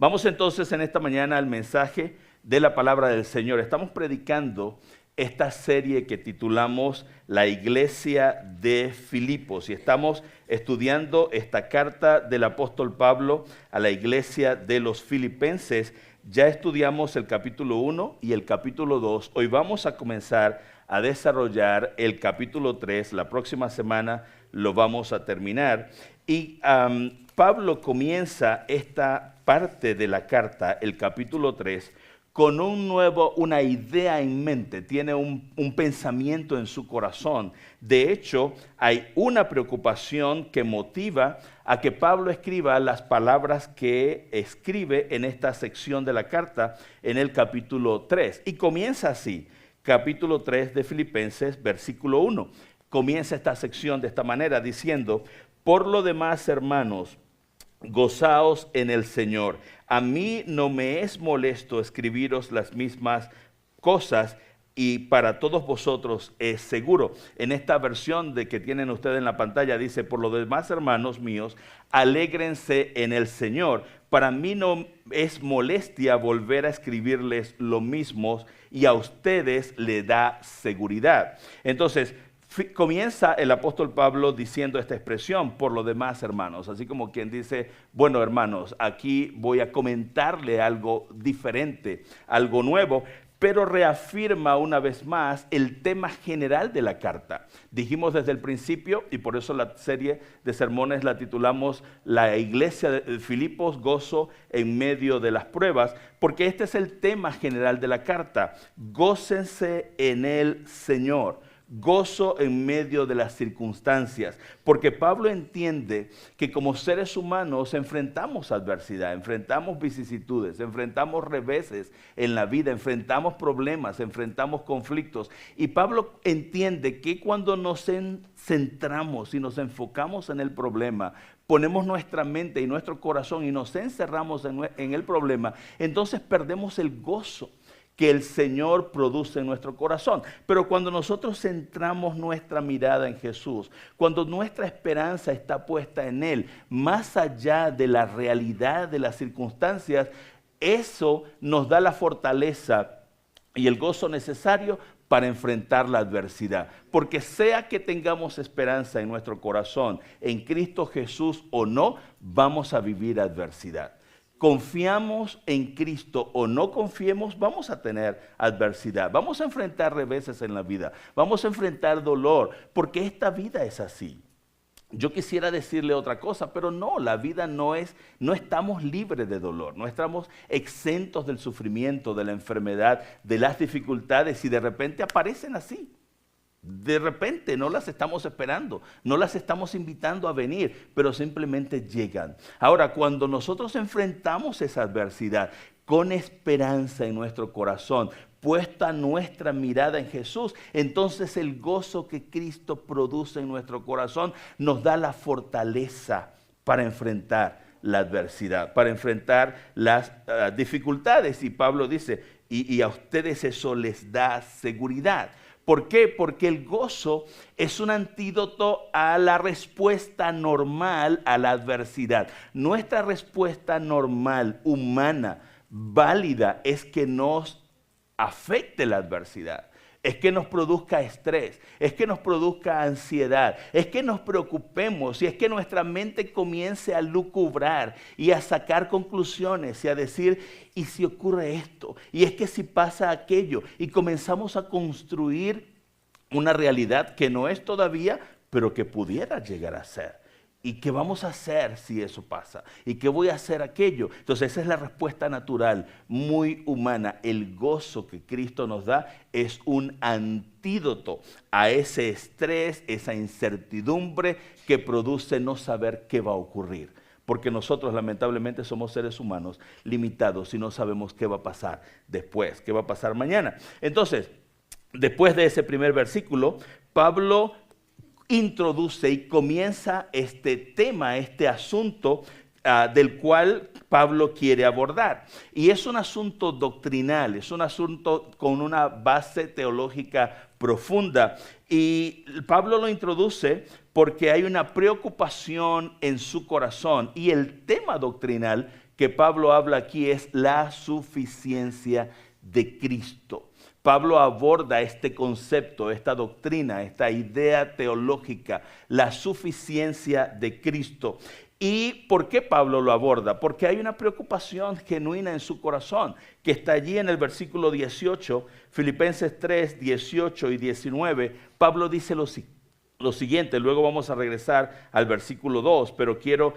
Vamos entonces en esta mañana al mensaje de la palabra del Señor. Estamos predicando esta serie que titulamos La Iglesia de Filipos y estamos estudiando esta carta del apóstol Pablo a la iglesia de los filipenses. Ya estudiamos el capítulo 1 y el capítulo 2. Hoy vamos a comenzar a desarrollar el capítulo 3. La próxima semana lo vamos a terminar. Y Pablo comienza esta parte de la carta, el capítulo 3, con una idea en mente, tiene un pensamiento en su corazón. De hecho, hay una preocupación que motiva a que Pablo escriba las palabras que escribe en esta sección de la carta, en el capítulo 3. Y comienza así, capítulo 3 de Filipenses, versículo 1. Comienza esta sección de esta manera, diciendo: por lo demás, hermanos, gozaos en el Señor. A mí no me es molesto escribiros las mismas cosas, y para todos vosotros es seguro. En esta versión que tienen ustedes en la pantalla dice: por lo demás, hermanos míos, alégrense en el Señor. Para mí no es molestia volver a escribirles lo mismo, y a ustedes le da seguridad. Entonces, comienza el apóstol Pablo diciendo esta expresión, por lo demás, hermanos, así como quien dice: bueno, hermanos, aquí voy a comentarle algo diferente, algo nuevo, pero reafirma una vez más el tema general de la carta. Dijimos desde el principio, y por eso la serie de sermones la titulamos La Iglesia de Filipos, gozo en medio de las pruebas, porque este es el tema general de la carta. Gócense en el Señor. Gozo en medio de las circunstancias, porque Pablo entiende que como seres humanos enfrentamos adversidad, enfrentamos vicisitudes, enfrentamos reveses en la vida, enfrentamos problemas, enfrentamos conflictos, y Pablo entiende que cuando nos centramos y nos enfocamos en el problema, ponemos nuestra mente y nuestro corazón y nos encerramos en el problema, entonces perdemos el gozo que el Señor produce en nuestro corazón. Pero cuando nosotros centramos nuestra mirada en Jesús, cuando nuestra esperanza está puesta en Él, más allá de la realidad de las circunstancias, eso nos da la fortaleza y el gozo necesario para enfrentar la adversidad. Porque sea que tengamos esperanza en nuestro corazón, en Cristo Jesús o no, vamos a vivir adversidad. Confiamos en Cristo o no confiemos, vamos a tener adversidad, vamos a enfrentar reveses en la vida, vamos a enfrentar dolor, porque esta vida es así. Yo quisiera decirle otra cosa, pero no, la vida no estamos libres de dolor, no estamos exentos del sufrimiento, de la enfermedad, de las dificultades, y de repente aparecen así. De repente no las estamos esperando, no las estamos invitando a venir, pero simplemente llegan. Ahora, cuando nosotros enfrentamos esa adversidad con esperanza en nuestro corazón, puesta nuestra mirada en Jesús, entonces el gozo que Cristo produce en nuestro corazón nos da la fortaleza para enfrentar la adversidad, para enfrentar las dificultades. Y Pablo dice, y a ustedes eso les da seguridad. ¿Por qué? Porque el gozo es un antídoto a la respuesta normal a la adversidad. Nuestra respuesta normal, humana, válida, es que nos afecte la adversidad. Es que nos produzca estrés, es que nos produzca ansiedad, es que nos preocupemos y es que nuestra mente comience a lucubrar y a sacar conclusiones y a decir, ¿y si ocurre esto? Y es que si pasa aquello, y comenzamos a construir una realidad que no es todavía, pero que pudiera llegar a ser. ¿Y qué vamos a hacer si eso pasa? ¿Y qué voy a hacer aquello? Entonces esa es la respuesta natural, muy humana. El gozo que Cristo nos da es un antídoto a ese estrés, esa incertidumbre que produce no saber qué va a ocurrir. Porque nosotros lamentablemente somos seres humanos limitados y no sabemos qué va a pasar después, qué va a pasar mañana. Entonces, después de ese primer versículo, Pablo introduce y comienza este tema, este asunto del cual Pablo quiere abordar. Y es un asunto doctrinal, es un asunto con una base teológica profunda. Y Pablo lo introduce porque hay una preocupación en su corazón. Y el tema doctrinal que Pablo habla aquí es la suficiencia de Cristo. Pablo aborda este concepto, esta doctrina, esta idea teológica, la suficiencia de Cristo. ¿Y por qué Pablo lo aborda? Porque hay una preocupación genuina en su corazón, que está allí en el versículo 18, Filipenses 3, 18 y 19. Pablo dice lo siguiente, luego vamos a regresar al versículo 2, pero quiero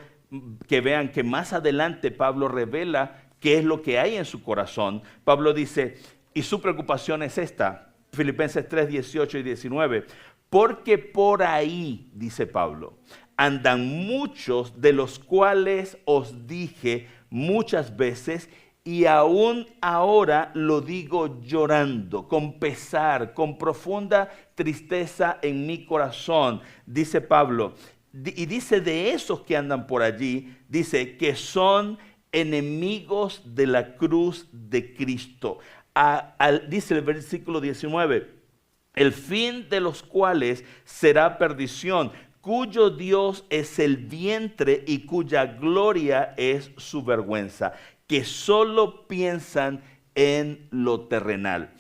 que vean que más adelante Pablo revela qué es lo que hay en su corazón. Pablo dice, y su preocupación es esta, Filipenses 3, 18 y 19, porque por ahí, dice Pablo, andan muchos de los cuales os dije muchas veces y aún ahora lo digo llorando, con pesar, con profunda tristeza en mi corazón, dice Pablo. Y dice de esos que andan por allí, dice que son enemigos de la cruz de Cristo. Dice el versículo 19, el fin de los cuales será perdición, cuyo Dios es el vientre y cuya gloria es su vergüenza, que solo piensan en lo terrenal.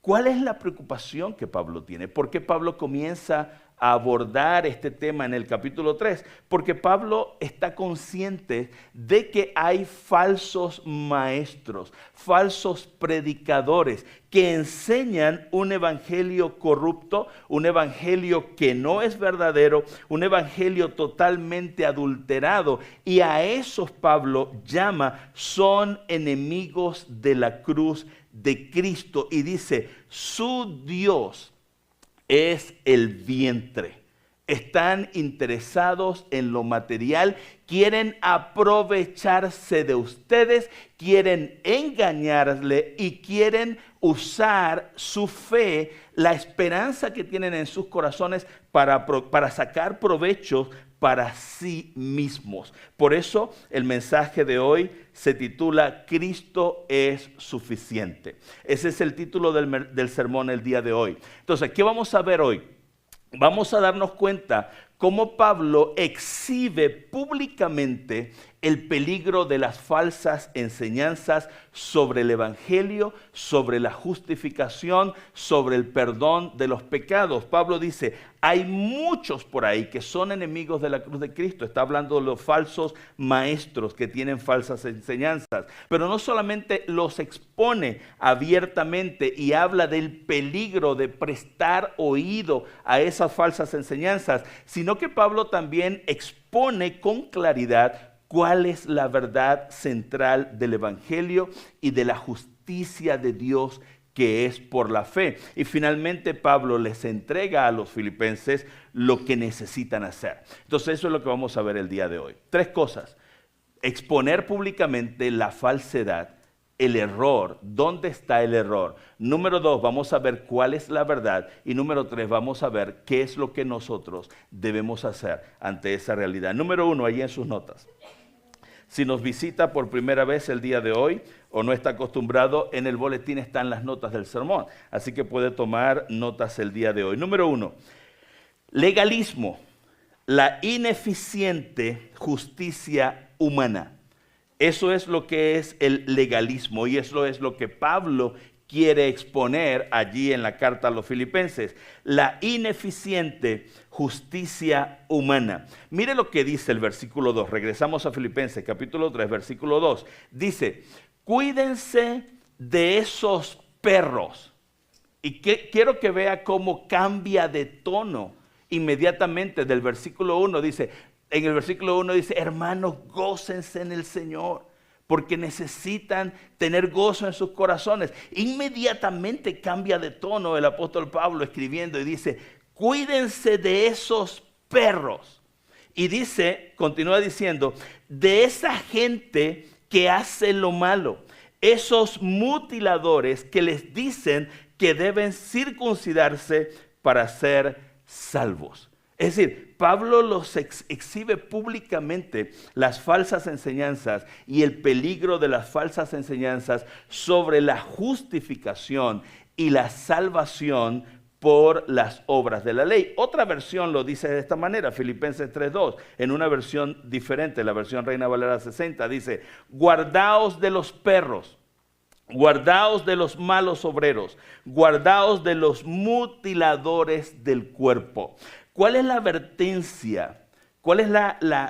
¿Cuál es la preocupación que Pablo tiene? ¿Por qué Pablo comienza a abordar este tema en el capítulo 3? Porque Pablo está consciente de que hay falsos maestros, falsos predicadores que enseñan un evangelio corrupto, un evangelio que no es verdadero, un evangelio totalmente adulterado, y a esos Pablo llama son enemigos de la cruz de Cristo y dice, su Dios es el vientre. Están interesados en lo material, quieren aprovecharse de ustedes, quieren engañarle y quieren usar su fe, la esperanza que tienen en sus corazones para sacar provechos para sí mismos. Por eso el mensaje de hoy se titula Cristo es suficiente. Ese es el título del sermón el día de hoy. Entonces, ¿qué vamos a ver hoy? Vamos a darnos cuenta cómo Pablo exhibe públicamente el peligro de las falsas enseñanzas sobre el evangelio, sobre la justificación, sobre el perdón de los pecados. Pablo dice, hay muchos por ahí que son enemigos de la cruz de Cristo. Está hablando de los falsos maestros que tienen falsas enseñanzas. Pero no solamente los expone abiertamente y habla del peligro de prestar oído a esas falsas enseñanzas, sino que Pablo también expone con claridad cuál es la verdad central del evangelio y de la justicia de Dios que es por la fe. Y finalmente Pablo les entrega a los filipenses lo que necesitan hacer. Entonces eso es lo que vamos a ver el día de hoy. 3 cosas. Exponer públicamente la falsedad, el error. ¿Dónde está el error? Número 2, vamos a ver cuál es la verdad. Y número 3, vamos a ver qué es lo que nosotros debemos hacer ante esa realidad. Número 1, allí en sus notas. Si nos visita por primera vez el día de hoy o no está acostumbrado, en el boletín están las notas del sermón. Así que puede tomar notas el día de hoy. Número 1, legalismo, la ineficiente justicia humana. Eso es lo que es el legalismo y eso es lo que Pablo quiere exponer allí en la carta a los filipenses. La ineficiente justicia humana. Mire lo que dice el versículo 2. Regresamos a Filipenses capítulo 3, versículo 2. Dice, cuídense de esos perros. Y quiero que vea cómo cambia de tono inmediatamente del versículo 1. En el versículo 1 dice, hermanos, gócense en el Señor, porque necesitan tener gozo en sus corazones. Inmediatamente cambia de tono el apóstol Pablo escribiendo y dice, cuídense de esos perros. Y dice, continúa diciendo, de esa gente que hace lo malo, esos mutiladores que les dicen que deben circuncidarse para ser salvos. Es decir, Pablo los exhibe públicamente las falsas enseñanzas y el peligro de las falsas enseñanzas sobre la justificación y la salvación por las obras de la ley. Otra versión lo dice de esta manera, Filipenses 3:2, en una versión diferente, la versión Reina Valera 60, dice, guardaos de los perros, guardaos de los malos obreros, guardaos de los mutiladores del cuerpo. ¿Cuál es la advertencia? ¿Cuál es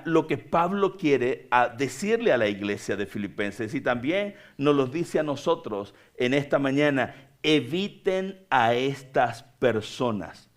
lo que Pablo quiere decirle a la iglesia de Filipenses? Y también nos lo dice a nosotros en esta mañana. Eviten a estas personas.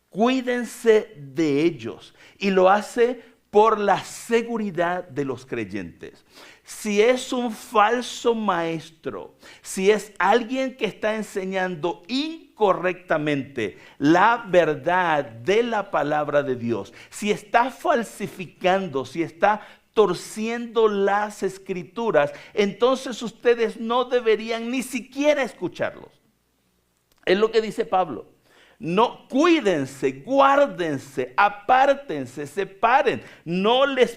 Cuídense de ellos. Y lo hace por la seguridad de los creyentes. Si es un falso maestro, si es alguien que está enseñando incorrectamente la verdad de la palabra de Dios, si está falsificando, si está torciendo las escrituras, entonces ustedes no deberían ni siquiera escucharlos. Es lo que dice Pablo. No, cuídense, guárdense, apártense, separen, no le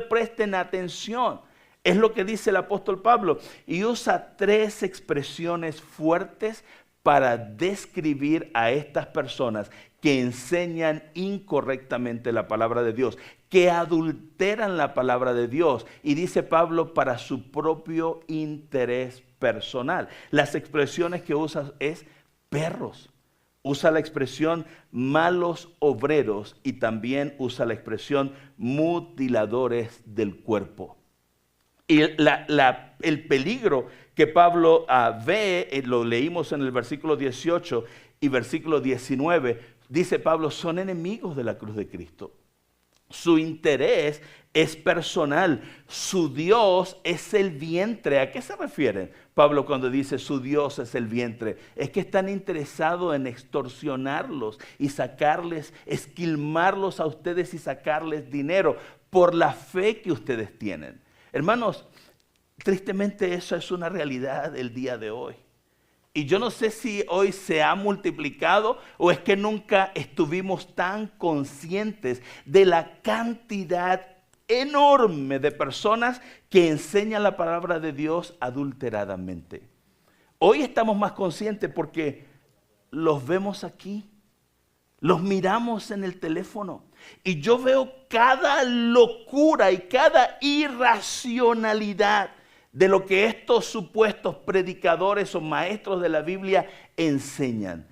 presten atención. Es lo que dice el apóstol Pablo. Y usa 3 expresiones fuertes para describir a estas personas que enseñan incorrectamente la palabra de Dios, que adulteran la palabra de Dios. Y dice Pablo, para su propio interés personal. Las expresiones que usa es perros. Usa la expresión malos obreros y también usa la expresión mutiladores del cuerpo. Y el peligro que Pablo ve, lo leímos en el versículo 18 y versículo 19, dice Pablo, son enemigos de la cruz de Cristo. Su interés es personal. Su Dios es el vientre. ¿A qué se refiere Pablo cuando dice su Dios es el vientre? Es que están interesados en extorsionarlos y sacarles, esquilmarlos a ustedes y sacarles dinero por la fe que ustedes tienen. Hermanos, tristemente eso es una realidad del día de hoy. Y yo no sé si hoy se ha multiplicado o es que nunca estuvimos tan conscientes de la cantidad enorme de personas que enseñan la palabra de Dios adulteradamente. Hoy estamos más conscientes porque los vemos aquí, los miramos en el teléfono y yo veo cada locura y cada irracionalidad de lo que estos supuestos predicadores o maestros de la Biblia enseñan.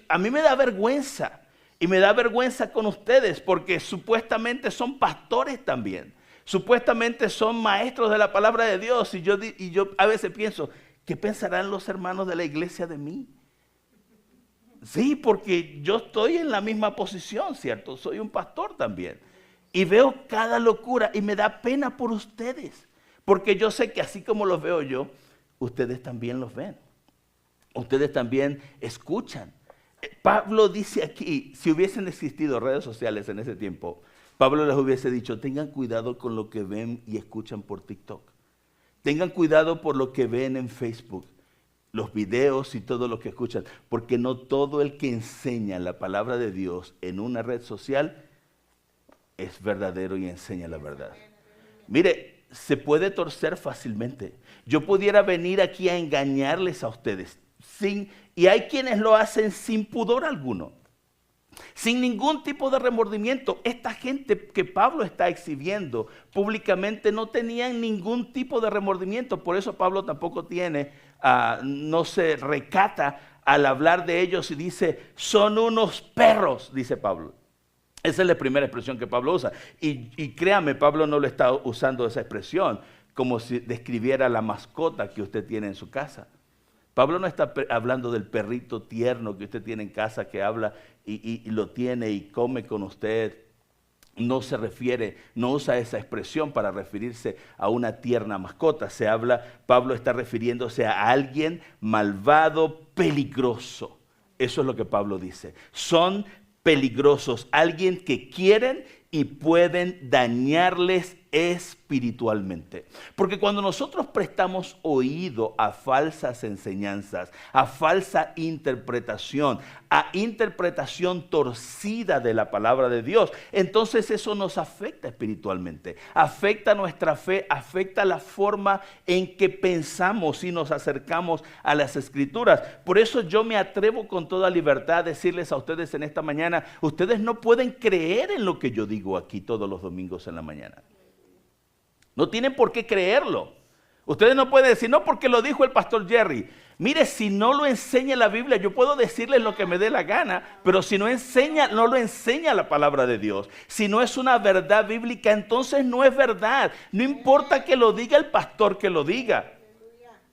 A mí me da vergüenza, y me da vergüenza con ustedes, porque supuestamente son pastores también. Supuestamente son maestros de la palabra de Dios, y yo a veces pienso, ¿qué pensarán los hermanos de la iglesia de mí? Sí, porque yo estoy en la misma posición, ¿cierto? Soy un pastor también. Y veo cada locura, y me da pena por ustedes. Porque yo sé que así como los veo yo, ustedes también los ven. Ustedes también escuchan. Pablo dice aquí, si hubiesen existido redes sociales en ese tiempo, Pablo les hubiese dicho, tengan cuidado con lo que ven y escuchan por TikTok. Tengan cuidado por lo que ven en Facebook, los videos y todo lo que escuchan. Porque no todo el que enseña la palabra de Dios en una red social es verdadero y enseña la verdad. Mire, se puede torcer fácilmente. Yo pudiera venir aquí a engañarles a ustedes y hay quienes lo hacen sin pudor alguno, sin ningún tipo de remordimiento. Esta gente que Pablo está exhibiendo públicamente no tenían ningún tipo de remordimiento. Por eso Pablo tampoco no se recata al hablar de ellos y dice, son unos perros, dice Pablo. Esa es la primera expresión que Pablo usa. Y créame, Pablo no lo está usando esa expresión como si describiera la mascota que usted tiene en su casa. Pablo no está hablando del perrito tierno que usted tiene en casa, que habla y lo tiene y come con usted. No se refiere, no usa esa expresión para referirse a una tierna mascota. Pablo está refiriéndose a alguien malvado, peligroso. Eso es lo que Pablo dice. Son peligrosos, alguien que quieren y pueden dañarles espiritualmente. Porque cuando nosotros prestamos oído a falsas enseñanzas, a falsa interpretación, a interpretación torcida de la palabra de Dios, entonces eso nos afecta espiritualmente, afecta nuestra fe, afecta la forma en que pensamos y nos acercamos a las Escrituras. Por eso yo me atrevo con toda libertad a decirles a ustedes en esta mañana, ustedes no pueden creer en lo que yo digo aquí todos los domingos en la mañana. No tienen por qué creerlo. Ustedes no pueden decir, no, porque lo dijo el pastor Jerry. Mire, si no lo enseña la Biblia, yo puedo decirles lo que me dé la gana, pero si no lo enseña la palabra de Dios, si no es una verdad bíblica, entonces no es verdad. No importa que lo diga el pastor, que lo diga.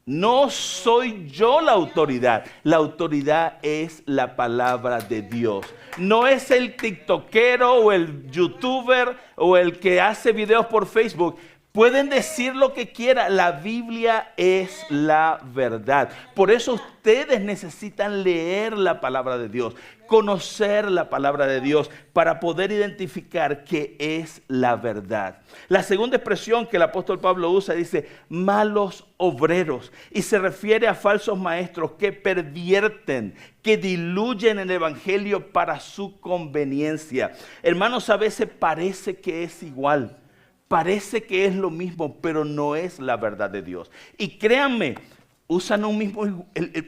No soy yo la autoridad es la palabra de Dios. No es el tiktokero o el youtuber o el que hace videos por Facebook. Pueden decir lo que quieran, la Biblia es la verdad. Por eso ustedes necesitan leer la palabra de Dios, conocer la palabra de Dios para poder identificar qué es la verdad. La segunda expresión que el apóstol Pablo usa dice malos obreros y se refiere a falsos maestros que pervierten, que diluyen el evangelio para su conveniencia. Hermanos, a veces parece que es igual. Parece que es lo mismo, pero no es la verdad de Dios. Y créanme,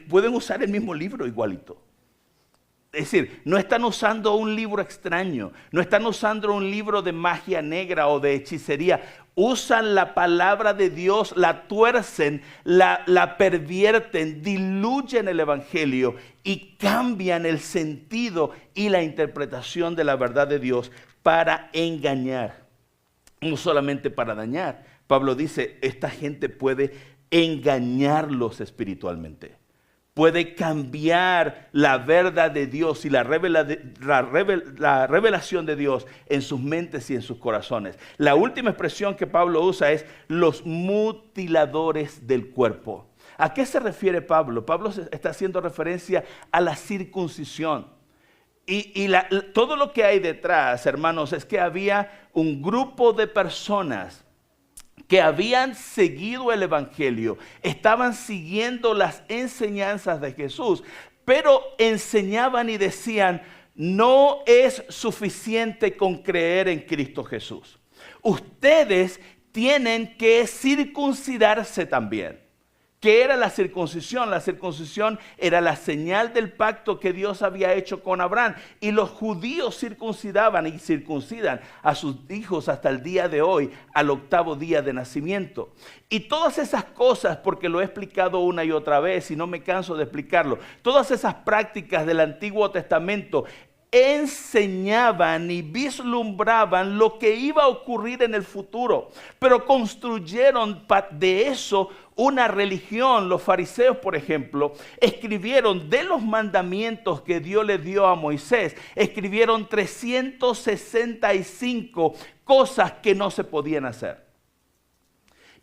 pueden usar el mismo libro igualito. Es decir, no están usando un libro extraño, no están usando un libro de magia negra o de hechicería. Usan la palabra de Dios, la tuercen, la pervierten, diluyen el evangelio y cambian el sentido y la interpretación de la verdad de Dios para engañar. No solamente para dañar. Pablo dice, esta gente puede engañarlos espiritualmente. Puede cambiar la verdad de Dios y la revelación de Dios en sus mentes y en sus corazones. La última expresión que Pablo usa es los mutiladores del cuerpo. ¿A qué se refiere Pablo? Pablo está haciendo referencia a la circuncisión. Todo lo que hay detrás, hermanos, es que había un grupo de personas que habían seguido el evangelio, estaban siguiendo las enseñanzas de Jesús, pero enseñaban y decían, no es suficiente con creer en Cristo Jesús. Ustedes tienen que circuncidarse también. ¿Qué era la circuncisión? La circuncisión era la señal del pacto que Dios había hecho con Abraham. Y los judíos circuncidaban y circuncidan a sus hijos hasta el día de hoy, al 8º día de nacimiento. Y todas esas cosas, porque lo he explicado una y otra vez y no me canso de explicarlo, todas esas prácticas del Antiguo Testamento enseñaban y vislumbraban lo que iba a ocurrir en el futuro, pero construyeron de eso una religión. Los fariseos, por ejemplo, escribieron de los mandamientos que Dios le dio a Moisés, escribieron 365 cosas que no se podían hacer.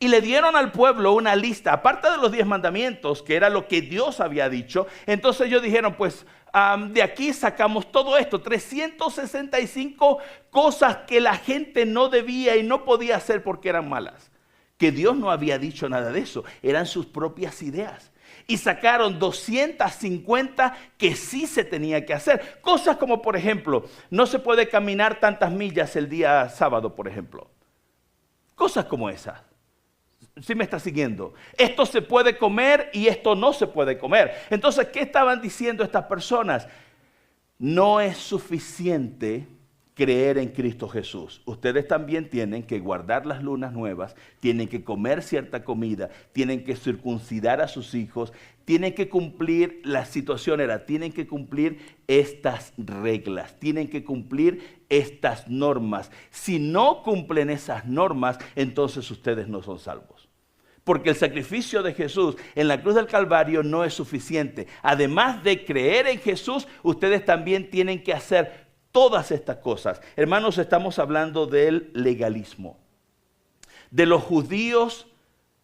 Y le dieron al pueblo una lista, aparte de los 10 mandamientos, que era lo que Dios había dicho. Entonces ellos dijeron, pues de aquí sacamos todo esto, 365 cosas que la gente no debía y no podía hacer porque eran malas. Que Dios no había dicho nada de eso, eran sus propias ideas. Y sacaron 250 que sí se tenía que hacer. Cosas como, por ejemplo, no se puede caminar tantas millas el día sábado, por ejemplo. Cosas como esas. ¿Sí me está siguiendo? Esto se puede comer y esto no se puede comer. Entonces, ¿qué estaban diciendo estas personas? No es suficiente creer en Cristo Jesús. Ustedes también tienen que guardar las lunas nuevas, tienen que comer cierta comida, tienen que circuncidar a sus hijos, tienen que cumplir, la situación era, tienen que cumplir estas reglas, tienen que cumplir estas normas. Si no cumplen esas normas, entonces ustedes no son salvos. Porque el sacrificio de Jesús en la cruz del Calvario no es suficiente. Además de creer en Jesús, ustedes también tienen que hacer todas estas cosas. Hermanos, estamos hablando del legalismo. De los judíos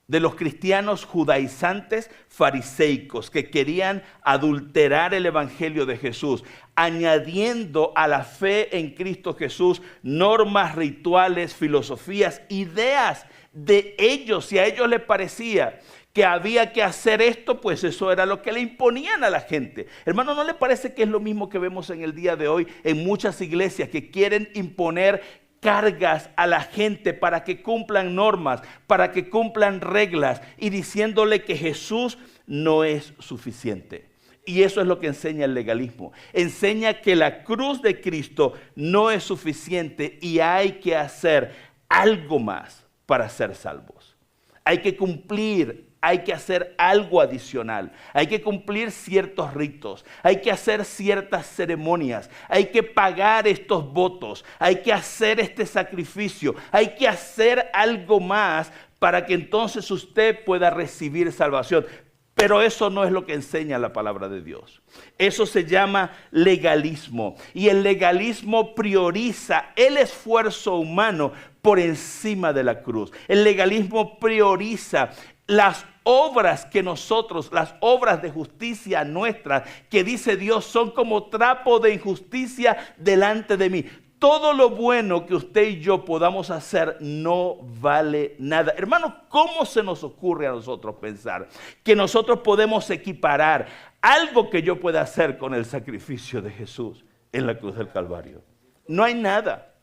de los cristianos judaizantes fariseicos que querían adulterar el evangelio de Jesús, añadiendo a la fe en Cristo Jesús normas, rituales, filosofías, ideas de ellos. Si a ellos les parecía que había que hacer esto, pues eso era lo que le imponían a la gente. Hermano, ¿no le parece que es lo mismo que vemos en el día de hoy en muchas iglesias que quieren imponer cargas a la gente para que cumplan normas, para que cumplan reglas, y diciéndole que Jesús no es suficiente? Y eso es lo que enseña el legalismo. Enseña que la cruz de Cristo no es suficiente y hay que hacer algo más para ser salvos. Hay que cumplir, hay que hacer algo adicional, hay que cumplir ciertos ritos, hay que hacer ciertas ceremonias, hay que pagar estos votos, hay que hacer este sacrificio, hay que hacer algo más para que entonces usted pueda recibir salvación. Pero eso no es lo que enseña la palabra de Dios. Eso se llama legalismo. Y el legalismo prioriza el esfuerzo humano por encima de la cruz. El legalismo prioriza las obras que nosotros, las obras de justicia nuestras, que dice Dios, son como trapo de injusticia delante de mí. Todo lo bueno que usted y yo podamos hacer no vale nada. Hermano, ¿cómo se nos ocurre a nosotros pensar que nosotros podemos equiparar algo que yo pueda hacer con el sacrificio de Jesús en la cruz del Calvario? No hay nada.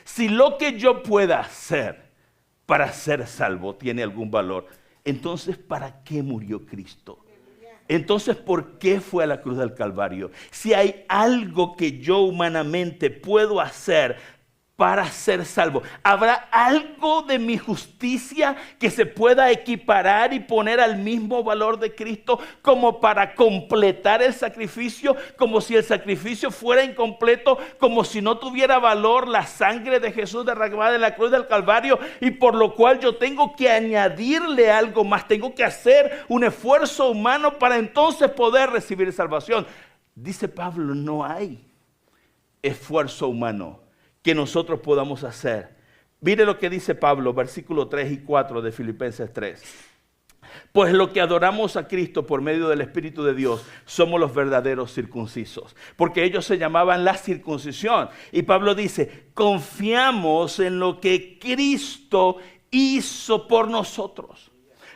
Si lo que yo pueda hacer para ser salvo tiene algún valor, entonces ¿para qué murió Cristo? Entonces, ¿por qué fue a la cruz del Calvario? Si hay algo que yo humanamente puedo hacer para ser salvo, ¿habrá algo de mi justicia que se pueda equiparar y poner al mismo valor de Cristo como para completar el sacrificio? Como si el sacrificio fuera incompleto, como si no tuviera valor la sangre de Jesús derramada en la cruz del Calvario, y por lo cual yo tengo que añadirle algo más, tengo que hacer un esfuerzo humano para entonces poder recibir salvación. Dice Pablo, no hay esfuerzo humano que nosotros podamos hacer. Mire lo que dice Pablo, versículo 3 y 4 de Filipenses 3. Pues lo que adoramos a Cristo por medio del Espíritu de Dios somos los verdaderos circuncisos, porque ellos se llamaban la circuncisión. Y Pablo dice, confiamos en lo que Cristo hizo por nosotros.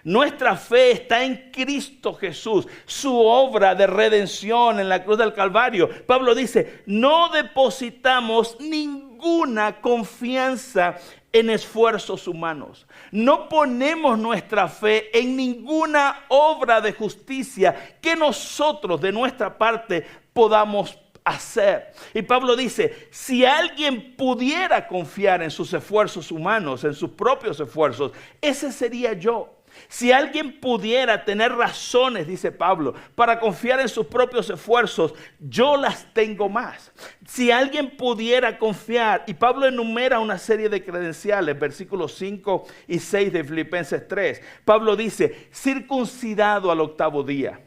Nuestra fe está en Cristo Jesús, su obra de redención en la cruz del Calvario. Pablo dice, no depositamos ninguna confianza en esfuerzos humanos. No ponemos nuestra fe en ninguna obra de justicia que nosotros de nuestra parte podamos hacer. Y Pablo dice, si alguien pudiera confiar en sus esfuerzos humanos, en sus propios esfuerzos, ese sería yo. Si alguien pudiera tener razones, dice Pablo, para confiar en sus propios esfuerzos, yo las tengo más. Si alguien pudiera confiar, y Pablo enumera una serie de credenciales, versículos 5 y 6 de Filipenses 3. Pablo dice, circuncidado al 8º día,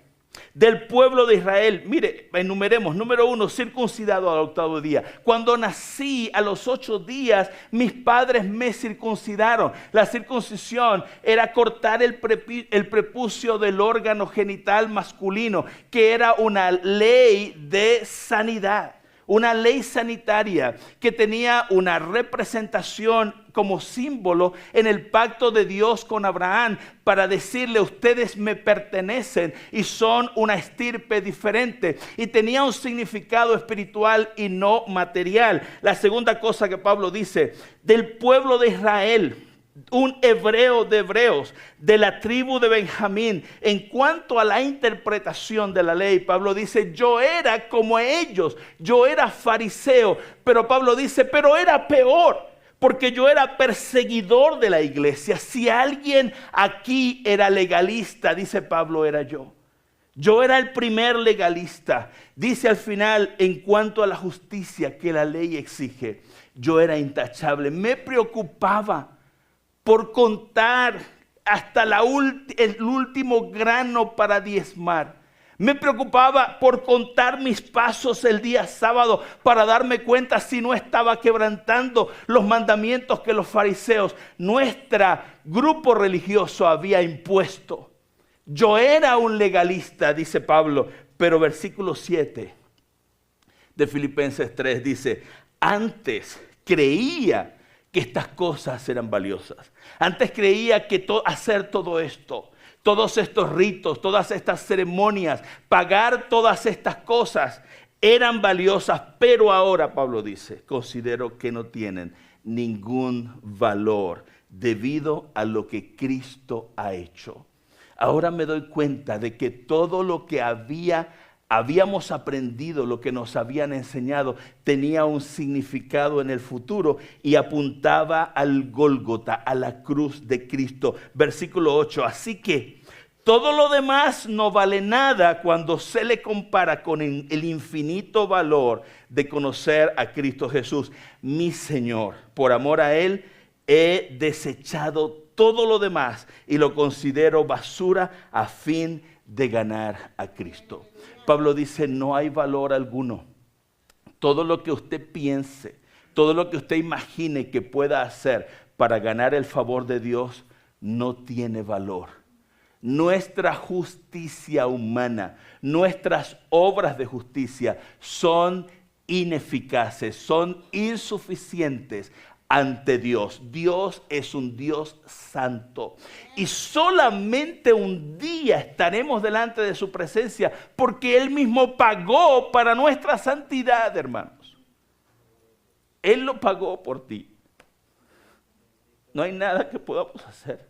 del pueblo de Israel. Mire, enumeremos. Número 1, circuncidado al 8º día. Cuando nací a los 8 días, mis padres me circuncidaron. La circuncisión era cortar el prepucio del órgano genital masculino, que era una ley de sanidad. Una ley sanitaria que tenía una representación como símbolo en el pacto de Dios con Abraham para decirle, ustedes me pertenecen y son una estirpe diferente. Y tenía un significado espiritual y no material. La segunda cosa que Pablo dice, del pueblo de Israel, un hebreo de hebreos, de la tribu de Benjamín. En cuanto a la interpretación de la ley, Pablo dice, yo era como ellos, yo era fariseo, pero Pablo dice, pero era peor, porque yo era perseguidor de la iglesia. Si alguien aquí era legalista, dice Pablo, era yo. Yo era el primer legalista. Dice al final, en cuanto a la justicia que la ley exige, yo era intachable. Me preocupaba por contar hasta el último grano para diezmar. Me preocupaba por contar mis pasos el día sábado para darme cuenta si no estaba quebrantando los mandamientos que los fariseos, nuestro grupo religioso, había impuesto. Yo era un legalista, dice Pablo, pero versículo 7 de Filipenses 3 dice, antes creía que estas cosas eran valiosas. Antes creía que hacer todo esto, todos estos ritos, todas estas ceremonias, pagar todas estas cosas eran valiosas, pero ahora, Pablo dice, considero que no tienen ningún valor debido a lo que Cristo ha hecho. Ahora me doy cuenta de que todo lo que habíamos aprendido, lo que nos habían enseñado, tenía un significado en el futuro y apuntaba al Gólgota, a la cruz de Cristo. Versículo 8, así que todo lo demás no vale nada cuando se le compara con el infinito valor de conocer a Cristo Jesús, mi Señor. Por amor a Él he desechado todo lo demás y lo considero basura a fin de ganar a Cristo. Pablo dice, no hay valor alguno. Todo lo que usted piense, todo lo que usted imagine que pueda hacer para ganar el favor de Dios, no tiene valor. Nuestra justicia humana, nuestras obras de justicia son ineficaces, son insuficientes ante Dios. Dios es un Dios santo y solamente un día estaremos delante de su presencia porque Él mismo pagó para nuestra santidad, hermanos. Él lo pagó por ti. No hay nada que podamos hacer.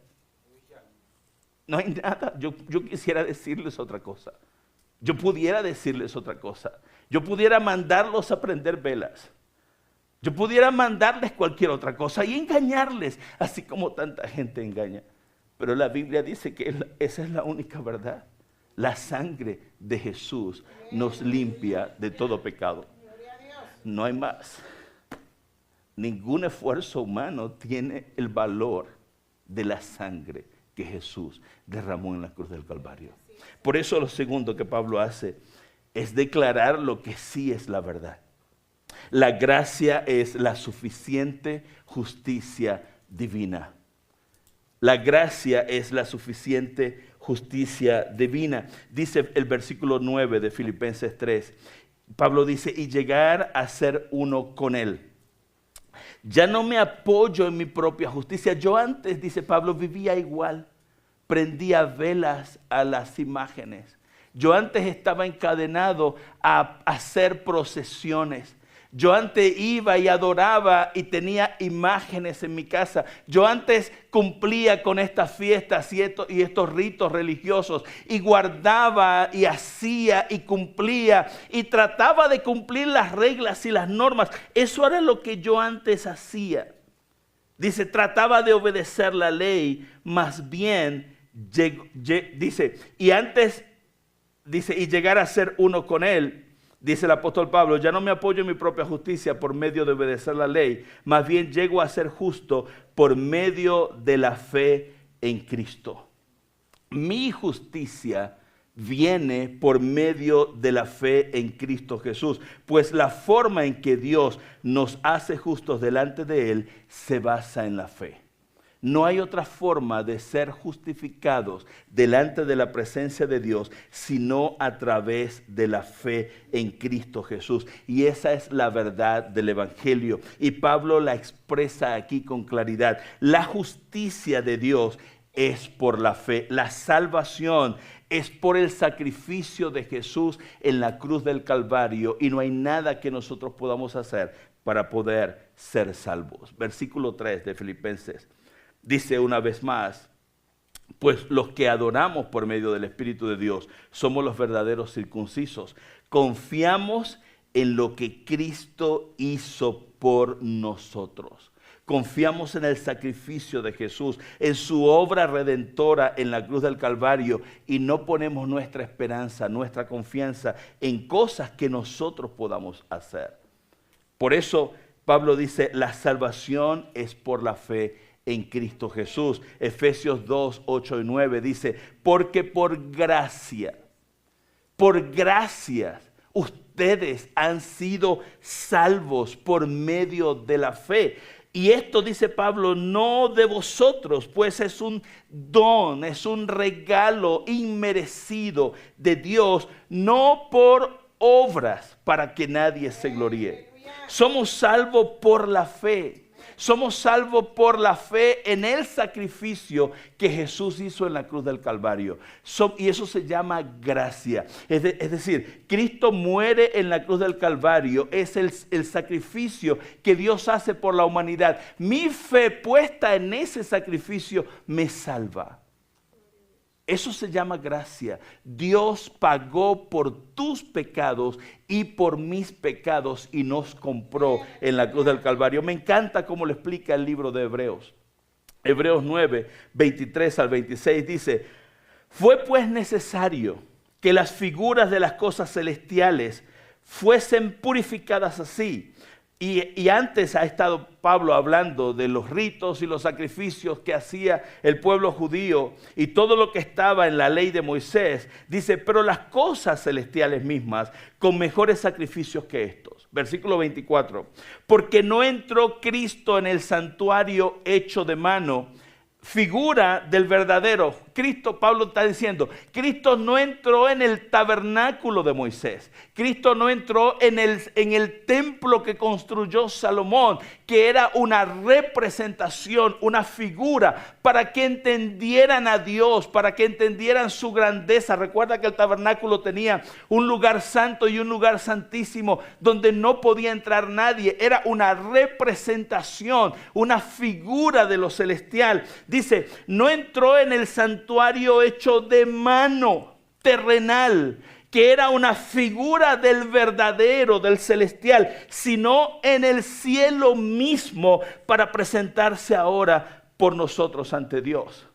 No hay nada. Yo quisiera decirles otra cosa. Yo pudiera decirles otra cosa. Yo pudiera mandarlos a prender velas. Yo pudiera mandarles cualquier otra cosa y engañarles, así como tanta gente engaña. Pero la Biblia dice que esa es la única verdad. La sangre de Jesús nos limpia de todo pecado. No hay más. Ningún esfuerzo humano tiene el valor de la sangre que Jesús derramó en la cruz del Calvario. Por eso lo segundo que Pablo hace es declarar lo que sí es la verdad. La gracia es la suficiente justicia divina. La gracia es la suficiente justicia divina. Dice el versículo 9 de Filipenses 3. Pablo dice, y llegar a ser uno con Él. Ya no me apoyo en mi propia justicia. Yo antes, dice Pablo, vivía igual. Prendía velas a las imágenes. Yo antes estaba encadenado a hacer procesiones. Yo antes iba y adoraba y tenía imágenes en mi casa. Yo antes cumplía con estas fiestas y estos ritos religiosos y guardaba y hacía y cumplía y trataba de cumplir las reglas y las normas. Eso era lo que yo antes hacía. Dice, trataba de obedecer la ley, más bien, dice, y llegar a ser uno con Él. Dice el apóstol Pablo, ya no me apoyo en mi propia justicia por medio de obedecer la ley, más bien llego a ser justo por medio de la fe en Cristo. Mi justicia viene por medio de la fe en Cristo Jesús, pues la forma en que Dios nos hace justos delante de Él se basa en la fe. No hay otra forma de ser justificados delante de la presencia de Dios sino a través de la fe en Cristo Jesús. Y esa es la verdad del Evangelio. Y Pablo la expresa aquí con claridad. La justicia de Dios es por la fe. La salvación es por el sacrificio de Jesús en la cruz del Calvario. Y no hay nada que nosotros podamos hacer para poder ser salvos. Versículo 3 de Filipenses. Dice una vez más, pues los que adoramos por medio del Espíritu de Dios somos los verdaderos circuncisos. Confiamos en lo que Cristo hizo por nosotros. Confiamos en el sacrificio de Jesús, en su obra redentora en la cruz del Calvario y no ponemos nuestra esperanza, nuestra confianza en cosas que nosotros podamos hacer. Por eso Pablo dice, la salvación es por la fe en Cristo Jesús. Efesios 2, 8 y 9 dice, porque por gracia Por gracia, ustedes han sido salvos por medio de la fe. Y esto, dice Pablo, no de vosotros, pues es un don, es un regalo inmerecido de Dios, no por obras para que nadie se gloríe. Somos salvos por la fe. Somos salvos por la fe en el sacrificio que Jesús hizo en la cruz del Calvario. Y eso se llama gracia. Es decir, Cristo muere en la cruz del Calvario. Es el sacrificio que Dios hace por la humanidad. Mi fe puesta en ese sacrificio me salva. Eso se llama gracia. Dios pagó por tus pecados y por mis pecados y nos compró en la cruz del Calvario. Me encanta cómo lo explica el libro de Hebreos. Hebreos 9, 23 al 26 dice: fue pues necesario que las figuras de las cosas celestiales fuesen purificadas así. Y antes ha estado Pablo hablando de los ritos y los sacrificios que hacía el pueblo judío y todo lo que estaba en la ley de Moisés. Dice, pero las cosas celestiales mismas con mejores sacrificios que estos. Versículo 24. Porque no entró Cristo en el santuario hecho de mano, figura del verdadero. Cristo, Pablo está diciendo, Cristo no entró en el tabernáculo de Moisés. Cristo no entró en el templo que construyó Salomón, que era una representación, una figura, para que entendieran a Dios, para que entendieran su grandeza. Recuerda que el tabernáculo tenía un lugar santo y un lugar santísimo, donde no podía entrar nadie. Era una representación, una figura de lo celestial. Dice, no entró en el santuario hecho de mano, terrenal, que era una figura del verdadero, del celestial, sino en el cielo mismo, para presentarse ahora por nosotros ante Dios.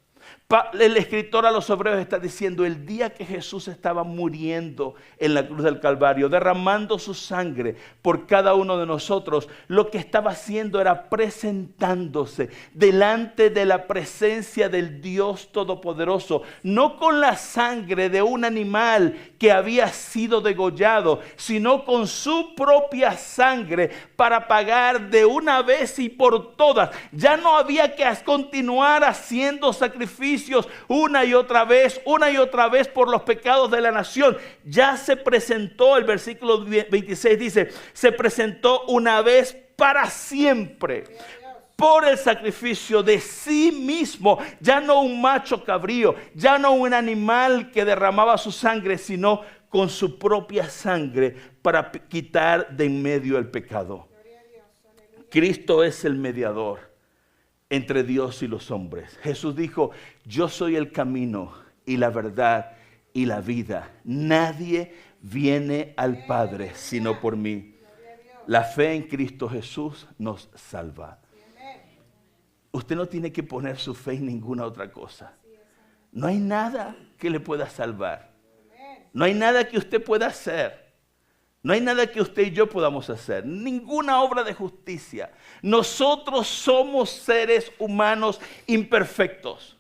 El escritor a los Hebreos está diciendo, el día que Jesús estaba muriendo en la cruz del Calvario, derramando su sangre por cada uno de nosotros, lo que estaba haciendo era presentándose delante de la presencia del Dios Todopoderoso, no con la sangre de un animal que había sido degollado, sino con su propia sangre para pagar de una vez y por todas. Ya no había que continuar haciendo sacrificios una y otra vez por los pecados de la nación. Ya se presentó, el versículo 26 dice, se presentó una vez para siempre por el sacrificio de sí mismo, ya no un macho cabrío, ya no un animal que derramaba su sangre, sino con su propia sangre para quitar de en medio el pecado. Cristo es el mediador entre Dios y los hombres. Jesús dijo, yo soy el camino y la verdad y la vida. Nadie viene al Padre sino por mí. La fe en Cristo Jesús nos salva. Usted no tiene que poner su fe en ninguna otra cosa. No hay nada que le pueda salvar. No hay nada que usted pueda hacer. No hay nada que usted y yo podamos hacer, ninguna obra de justicia. Nosotros somos seres humanos imperfectos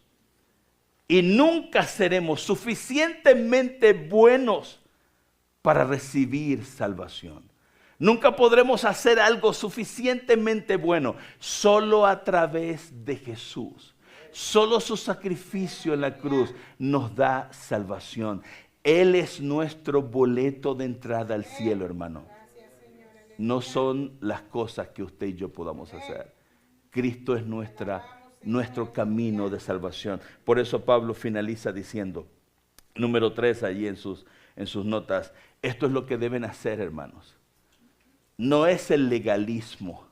y nunca seremos suficientemente buenos para recibir salvación. Nunca podremos hacer algo suficientemente bueno, solo a través de Jesús. Solo su sacrificio en la cruz nos da salvación. Él es nuestro boleto de entrada al cielo, hermano. No son las cosas que usted y yo podamos hacer. Cristo es nuestro camino de salvación. Por eso Pablo finaliza diciendo, número 3 allí en sus notas, esto es lo que deben hacer, hermanos. No es el legalismo,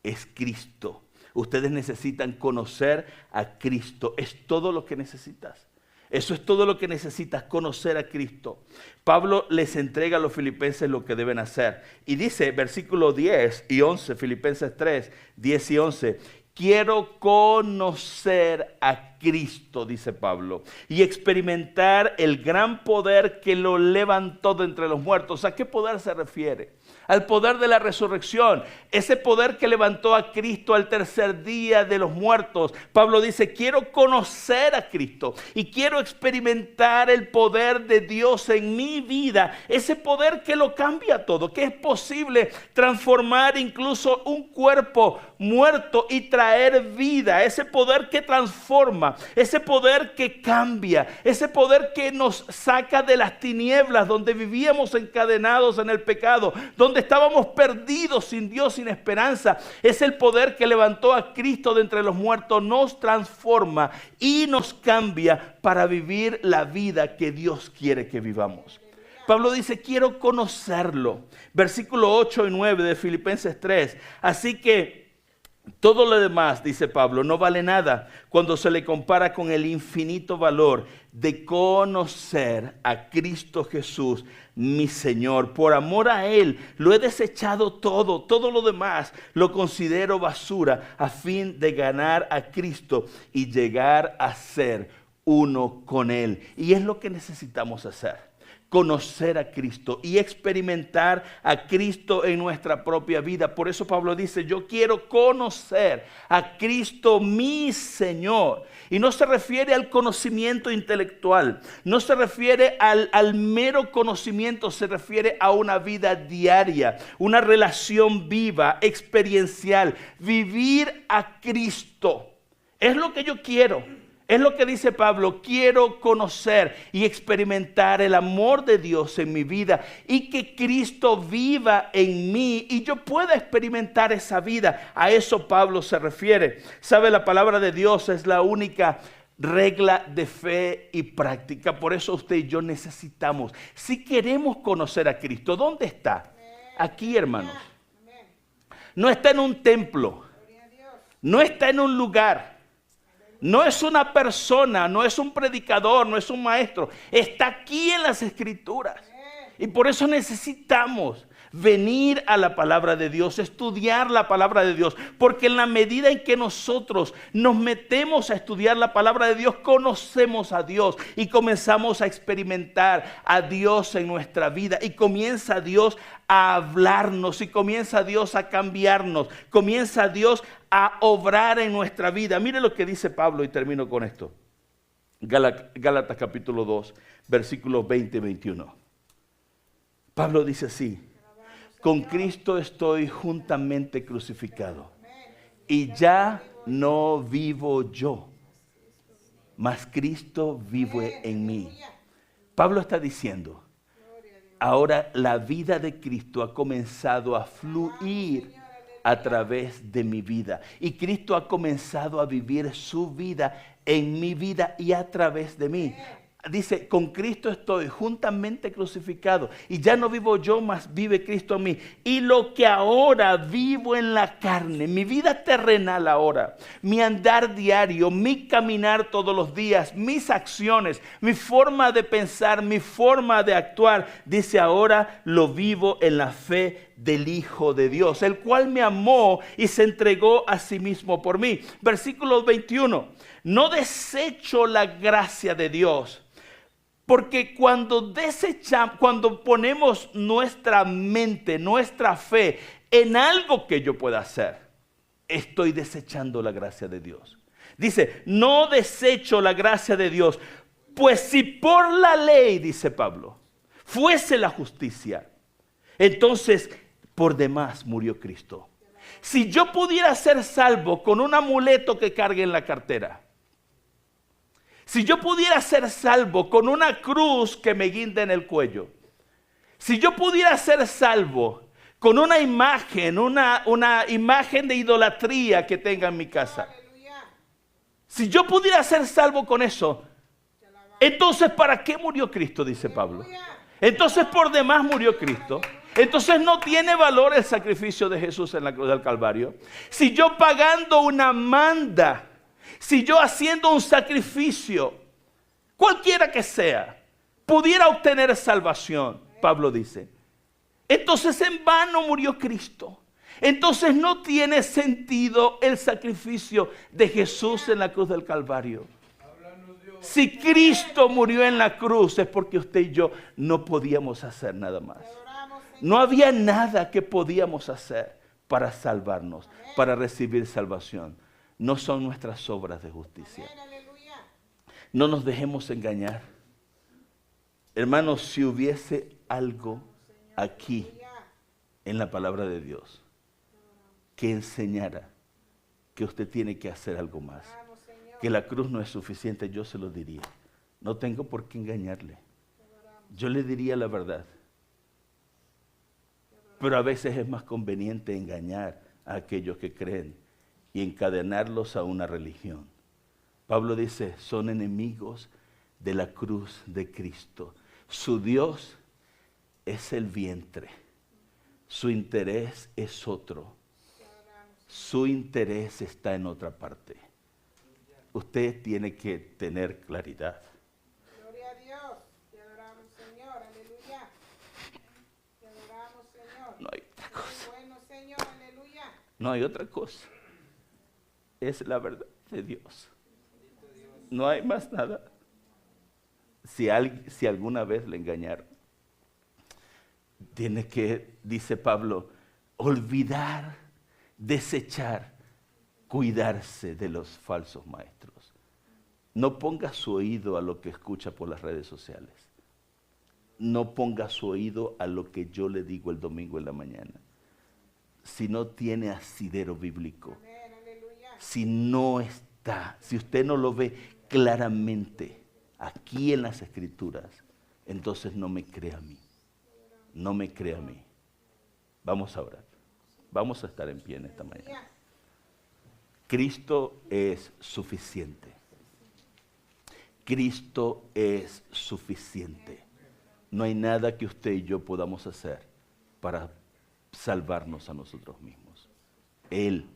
es Cristo. Ustedes necesitan conocer a Cristo. Es todo lo que necesitas. Eso es todo lo que necesitas, conocer a Cristo. Pablo les entrega a los filipenses lo que deben hacer. Y dice, versículos 10 y 11, Filipenses 3, 10 y 11, quiero conocer a Cristo, dice Pablo, y experimentar el gran poder que lo levantó de entre los muertos. ¿A qué poder se refiere? Al poder de la resurrección, ese poder que levantó a Cristo al tercer día de los muertos. Pablo dice, quiero conocer a Cristo y quiero experimentar el poder de Dios en mi vida, ese poder que lo cambia todo, que es posible transformar incluso un cuerpo muerto y traer vida, ese poder que transforma, ese poder que cambia, ese poder que nos saca de las tinieblas donde vivíamos encadenados en el pecado, donde estábamos perdidos sin Dios, sin esperanza. Es el poder que levantó a Cristo de entre los muertos, nos transforma y nos cambia para vivir la vida que Dios quiere que vivamos. Pablo dice, quiero conocerlo. Versículo 8 y 9 de Filipenses 3. Así que todo lo demás, dice Pablo, no vale nada cuando se le compara con el infinito valor de conocer a Cristo Jesús, mi Señor. Por amor a Él lo he desechado todo lo demás lo considero basura a fin de ganar a Cristo y llegar a ser uno con Él. Y es lo que necesitamos hacer. Conocer a Cristo y experimentar a Cristo en nuestra propia vida. Por eso Pablo dice, yo quiero conocer a Cristo mi Señor. Y no se refiere al conocimiento intelectual, no se refiere al mero conocimiento, se refiere a una vida diaria, una relación viva, experiencial. Vivir a Cristo es lo que yo quiero. Es lo que dice Pablo, quiero conocer y experimentar el amor de Dios en mi vida y que Cristo viva en mí y yo pueda experimentar esa vida. A eso Pablo se refiere. ¿Sabe? La palabra de Dios es la única regla de fe y práctica. Por eso usted y yo necesitamos, si queremos conocer a Cristo, ¿dónde está? Aquí, hermanos. No está en un templo, no está en un lugar. No es una persona, no es un predicador, no es un maestro. Está aquí en las Escrituras. Y por eso necesitamos venir a la palabra de Dios, estudiar la palabra de Dios. Porque en la medida en que nosotros nos metemos a estudiar la palabra de Dios, conocemos a Dios y comenzamos a experimentar a Dios en nuestra vida. Y comienza Dios a hablarnos y comienza Dios a cambiarnos. Comienza Dios a obrar en nuestra vida. Mire lo que dice Pablo y termino con esto. Gálatas capítulo 2, versículos 20 y 21. Pablo dice así: con Cristo estoy juntamente crucificado y ya no vivo yo, mas Cristo vive en mí. Pablo está diciendo, ahora la vida de Cristo ha comenzado a fluir a través de mi vida. Y Cristo ha comenzado a vivir su vida en mi vida y a través de mí. Dice, con Cristo estoy juntamente crucificado y ya no vivo yo, mas vive Cristo en mí. Y lo que ahora vivo en la carne, mi vida terrenal ahora, mi andar diario, mi caminar todos los días, mis acciones, mi forma de pensar, mi forma de actuar, dice, ahora lo vivo en la fe del Hijo de Dios, el cual me amó y se entregó a sí mismo por mí. Versículo 21, no desecho la gracia de Dios. Porque cuando ponemos nuestra mente, nuestra fe en algo que yo pueda hacer, estoy desechando la gracia de Dios. Dice, no desecho la gracia de Dios, pues si por la ley, dice Pablo, fuese la justicia, entonces por demás murió Cristo. Si yo pudiera ser salvo con un amuleto que cargue en la cartera, si yo pudiera ser salvo con una cruz que me guinde en el cuello, si yo pudiera ser salvo con una imagen de idolatría que tenga en mi casa, si yo pudiera ser salvo con eso, entonces ¿para qué murió Cristo? Dice Pablo. Entonces por demás murió Cristo. Entonces no tiene valor el sacrificio de Jesús en la cruz del Calvario. Si yo pagando una manda, si yo haciendo un sacrificio, cualquiera que sea, pudiera obtener salvación, Pablo dice, entonces en vano murió Cristo. Entonces no tiene sentido el sacrificio de Jesús en la cruz del Calvario. Si Cristo murió en la cruz es porque usted y yo no podíamos hacer nada más. No había nada que podíamos hacer para salvarnos, para recibir salvación. No son nuestras obras de justicia. No nos dejemos engañar. Hermanos, si hubiese algo aquí en la palabra de Dios que enseñara que usted tiene que hacer algo más, que la cruz no es suficiente, yo se lo diría. No tengo por qué engañarle. Yo le diría la verdad. Pero a veces es más conveniente engañar a aquellos que creen y encadenarlos a una religión. Pablo dice, son enemigos de la cruz de Cristo. Su Dios es el vientre. Su interés es otro. Su interés está en otra parte. Usted tiene que tener claridad. Gloria a Dios. Te adoramos, Señor. Aleluya. Te adoramos, Señor. No hay otra cosa. Bueno, Señor. Aleluya. No hay otra cosa. Es la verdad de Dios. No hay más nada. Si alguna vez le engañaron, tiene que, dice Pablo, olvidar, desechar, cuidarse de los falsos maestros. No ponga su oído a lo que escucha por las redes sociales. No ponga su oído a lo que yo le digo el domingo en la mañana. Si no tiene asidero bíblico, si no está, si usted no lo ve claramente aquí en las Escrituras, entonces no me crea a mí. No me crea a mí. Vamos a orar. Vamos a estar en pie en esta mañana. Cristo es suficiente. Cristo es suficiente. No hay nada que usted y yo podamos hacer para salvarnos a nosotros mismos. Él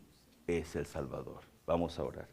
es el Salvador. Vamos a orar.